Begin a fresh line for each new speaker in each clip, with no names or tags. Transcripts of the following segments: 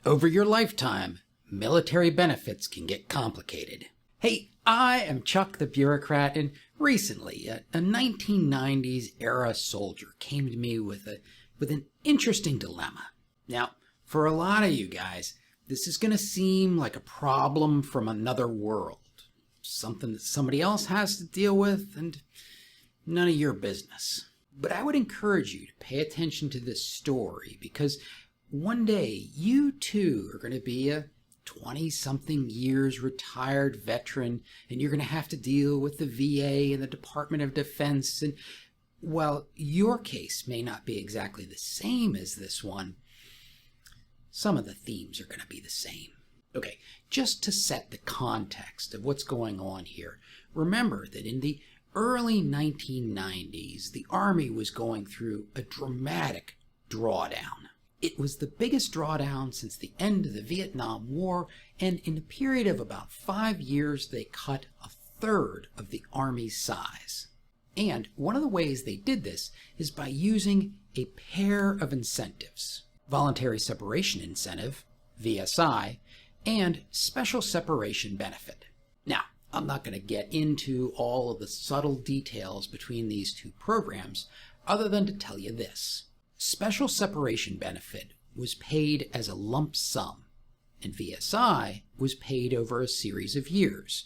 Over your lifetime, military benefits can get complicated. Hey, I am Chuck the Bureaucrat, and recently a 1990s era soldier came to me with an interesting dilemma. Now, for a lot of you guys, this is going to seem like a problem from another world, something that somebody else has to deal with and none of your business. But I would encourage you to pay attention to this story because one day you too are going to be a 20-something years retired veteran, and you're going to have to deal with the VA and the Department of Defense. And while your case may not be exactly the same as this one, some of the themes are going to be the same. Okay, just to set the context of what's going on here, remember that in the early 1990s, the Army was going through a dramatic drawdown. It was the biggest drawdown since the end of the Vietnam War, and in a period of about 5 years, they cut a third of the Army's size. And one of the ways they did this is by using a pair of incentives: voluntary separation incentive, VSI, and special separation benefit. Now, I'm not going to get into all of the subtle details between these two programs, other than to tell you this. Special separation benefit was paid as a lump sum, and VSI was paid over a series of years.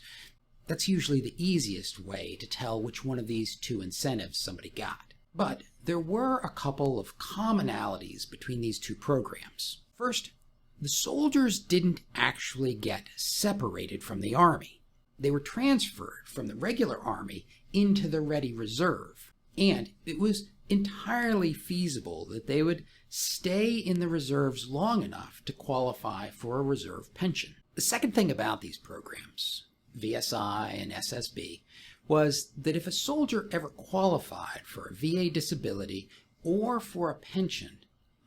That's usually the easiest way to tell which one of these two incentives somebody got. But there were a couple of commonalities between these two programs. First, the soldiers didn't actually get separated from the Army. They were transferred from the regular Army into the Ready Reserve, and it was entirely feasible that they would stay in the reserves long enough to qualify for a reserve pension. The second thing about these programs, VSI and SSB, was that if a soldier ever qualified for a VA disability or for a pension,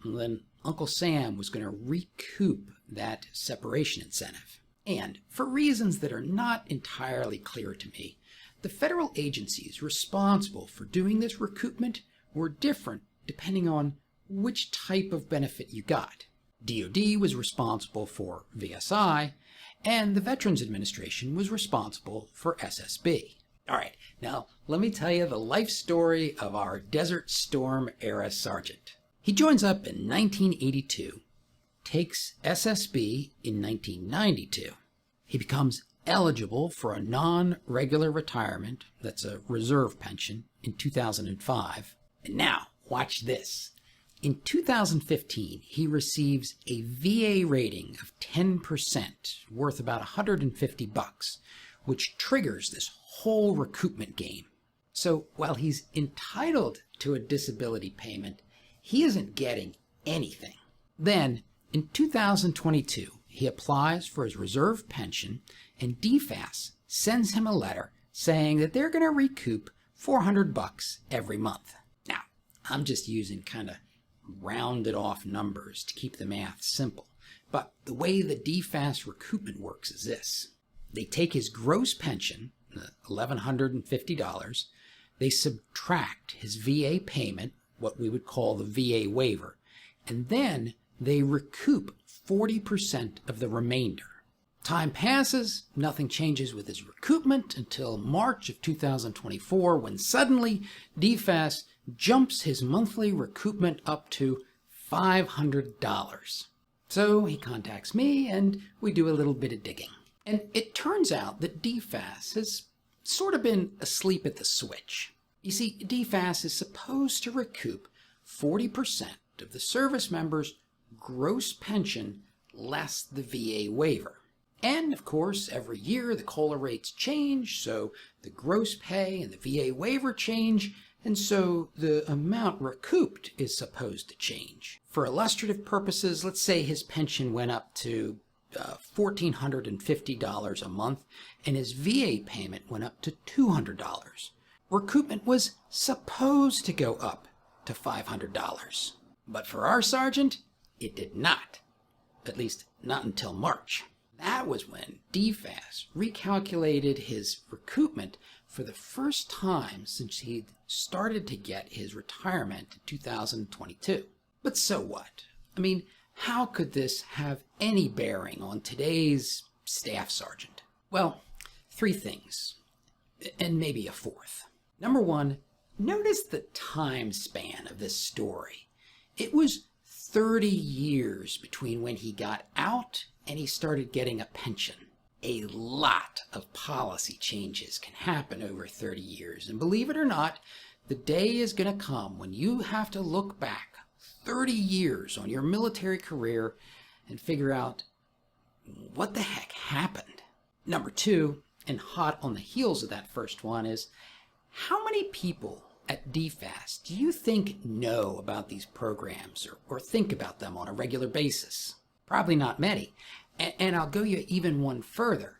then Uncle Sam was going to recoup that separation incentive. And for reasons that are not entirely clear to me, the federal agencies responsible for doing this recoupment were different depending on which type of benefit you got. DoD was responsible for VSI, and the Veterans Administration was responsible for SSB. All right, now let me tell you the life story of our Desert Storm era sergeant. He joins up in 1982, takes SSB in 1992. He becomes eligible for a non-regular retirement, that's a reserve pension, in 2005. And now, watch this. In 2015, he receives a VA rating of 10%, worth about $150, which triggers this whole recoupment game. So while he's entitled to a disability payment, he isn't getting anything. Then, in 2022, he applies for his reserve pension, and DFAS sends him a letter saying that they're going to recoup $400 every month. Now, I'm just using kind of rounded off numbers to keep the math simple, but the way the DFAS recoupment works is this. They take his gross pension, $1,150, they subtract his VA payment, what we would call the VA waiver, and then they recoup 40% of the remainder. Time passes, nothing changes with his recoupment until March of 2024, when suddenly DFAS jumps his monthly recoupment up to $500. So he contacts me and we do a little bit of digging. And it turns out that DFAS has sort of been asleep at the switch. You see, DFAS is supposed to recoup 40% of the service member's gross pension less the VA waiver. And of course, every year the COLA rates change, so the gross pay and the VA waiver change, and so the amount recouped is supposed to change. For illustrative purposes, let's say his pension went up to $1,450 a month, and his VA payment went up to $200. Recoupment was supposed to go up to $500. But for our sergeant, it did not. At least not until March. That was when DFAS recalculated his recoupment for the first time since he'd started to get his retirement in 2022. But so what? I mean, how could this have any bearing on today's staff sergeant? Well, three things, and maybe a fourth. Number one, notice the time span of this story. It was 30 years between when he got out and he started getting a pension. A lot of policy changes can happen over 30 years, and believe it or not, the day is going to come when you have to look back 30 years on your military career and figure out what the heck happened. Number two, and hot on the heels of that first one, is how many people at DFAS do you think know about these programs or think about them on a regular basis? Probably not many. And I'll go you even one further.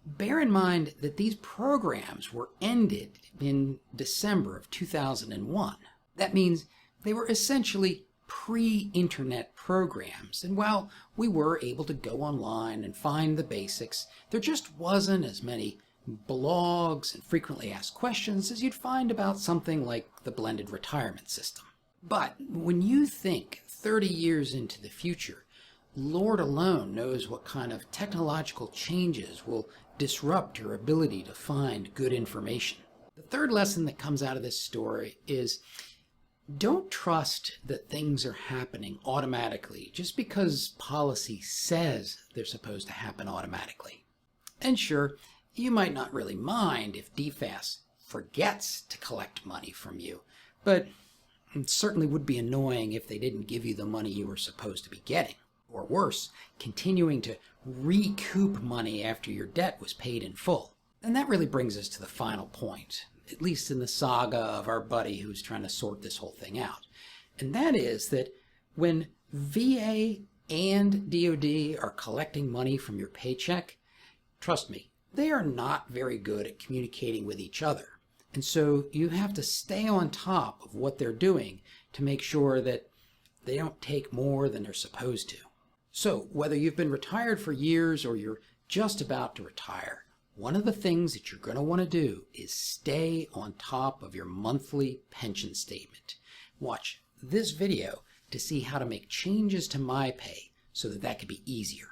Bear in mind that these programs were ended in December of 2001. That means they were essentially pre-internet programs. And while we were able to go online and find the basics, there just wasn't as many blogs and frequently asked questions as you'd find about something like the blended retirement system. But when you think 30 years into the future, Lord alone knows what kind of technological changes will disrupt your ability to find good information. The third lesson that comes out of this story is don't trust that things are happening automatically just because policy says they're supposed to happen automatically. And sure, you might not really mind if DFAS forgets to collect money from you, but it certainly would be annoying if they didn't give you the money you were supposed to be getting. Or worse, continuing to recoup money after your debt was paid in full. And that really brings us to the final point, at least in the saga of our buddy who's trying to sort this whole thing out. And that is that when VA and DoD are collecting money from your paycheck, trust me, they are not very good at communicating with each other. And so you have to stay on top of what they're doing to make sure that they don't take more than they're supposed to. So whether you've been retired for years or you're just about to retire, one of the things that you're going to want to do is stay on top of your monthly pension statement. Watch this video to see how to make changes to my pay so that could be easier.